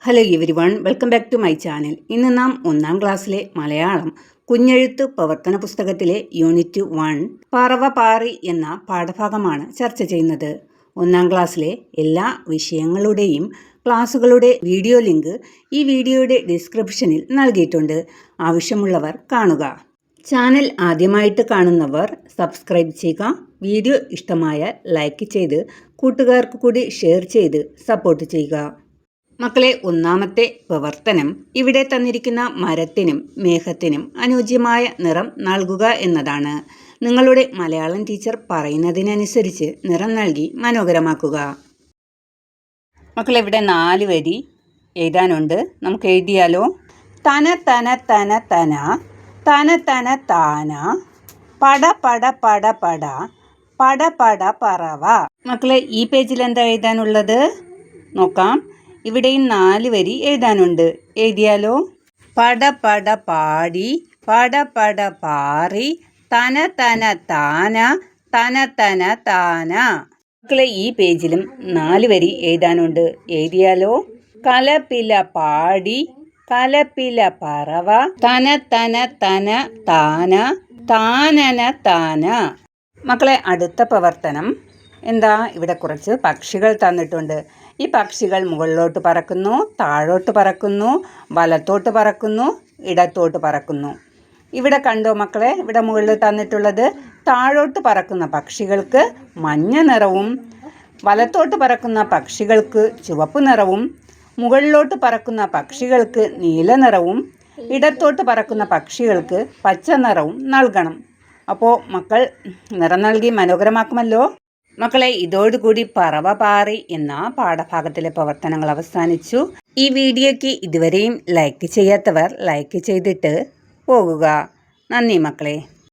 Hello everyone, welcome back to my channel. ഇന്ന് നാം 1ാം ക്ലാസ്സിലെ മലയാളം കുഞ്ഞെഴുത്ത് പ്രവർത്തന പുസ്തകത്തിലെ യൂണിറ്റ് 1 പറവ പാറി എന്ന പാഠഭാഗമാണ് ചർച്ച ചെയ്യുന്നത്. 1ാം ക്ലാസ്സിലെ എല്ലാ വിഷയങ്ങളുടെയും ക്ലാസ്സുകളുടെ വീഡിയോ ലിങ്ക് ഈ വീഡിയോയുടെ ഡിസ്ക്രിപ്ഷനിൽ നൽകിയിട്ടുണ്ട്. ആവശ്യമുള്ളവർ കാണുക. ചാനൽ ആദ്യമായിട്ട് കാണുന്നവർ സബ്സ്ക്രൈബ് ചെയ്യുക. വീഡിയോ ഇഷ്ടമായാൽ ലൈക്ക് ചെയ്ത് കൂട്ടുകാർക്ക് കൂടി ഷെയർ ചെയ്ത് സപ്പോർട്ട് ചെയ്യുക. മക്കളെ, 1ാമത്തെ പ്രവർത്തനം ഇവിടെ തന്നിരിക്കുന്ന മരത്തിനും മേഘത്തിനും അനുയോജ്യമായ നിറം നൽകുക എന്നതാണ്. നിങ്ങളുടെ മലയാളം ടീച്ചർ പറയുന്നതിനനുസരിച്ച് നിറം നൽകി മനോഹരമാക്കുക. മക്കളെ, ഇവിടെ 4 വരി എഴുതാനുണ്ട്. നമുക്ക് എഴുതിയാലോ? തന തന തന തന തന തന താന പട പട പട പട പട പട പറവ. മക്കളെ, ഈ പേജിൽ എന്താ എഴുതാനുള്ളത് നോക്കാം. ഇവിടെയും 4 വരി എഴുതാനുണ്ട്. എഴുതിയാലോ? പട പട പാടി പട പട പാറി തന തന താന തന തന താന. മക്കളെ, ഈ പേജിലും 4 വരി എഴുതാനുണ്ട്. എഴുതിയാലോ? കലപില പാടി കലപില പറവ തന തന തന താന താനന താന. മക്കളെ, അടുത്ത പ്രവർത്തനം എന്താ? ഇവിടെ കുറച്ച് പക്ഷികൾ തന്നിട്ടുണ്ട്. ഈ പക്ഷികൾ മുകളിലോട്ട് പറക്കുന്നു, താഴോട്ട് പറക്കുന്നു, വലത്തോട്ട് പറക്കുന്നു, ഇടത്തോട്ട് പറക്കുന്നു. ഇവിടെ കണ്ടോ മക്കളെ? ഇവിടെ മുകളിൽ തന്നിട്ടുള്ളത് താഴോട്ട് പറക്കുന്ന പക്ഷികൾക്ക് മഞ്ഞ നിറവും, വലത്തോട്ട് പറക്കുന്ന പക്ഷികൾക്ക് ചുവപ്പ് നിറവും, മുകളിലോട്ട് പറക്കുന്ന പക്ഷികൾക്ക് നീല നിറവും, ഇടത്തോട്ട് പറക്കുന്ന പക്ഷികൾക്ക് പച്ച നിറവും നൽകണം. അപ്പോൾ മക്കൾ നിറം നൽകി മനോഹരമാക്കുമല്ലോ. മക്കളെ, ഇതോടുകൂടി പറവ പാറി എന്ന പാഠഭാഗത്തിലെ പ്രവർത്തനങ്ങൾ അവസാനിച്ചു. ഈ വീഡിയോയ്ക്ക് ഇതുവരെയും ലൈക്ക് ചെയ്യാത്തവർ ലൈക്ക് ചെയ്തിട്ട് പോകുക. നന്ദി മക്കളെ.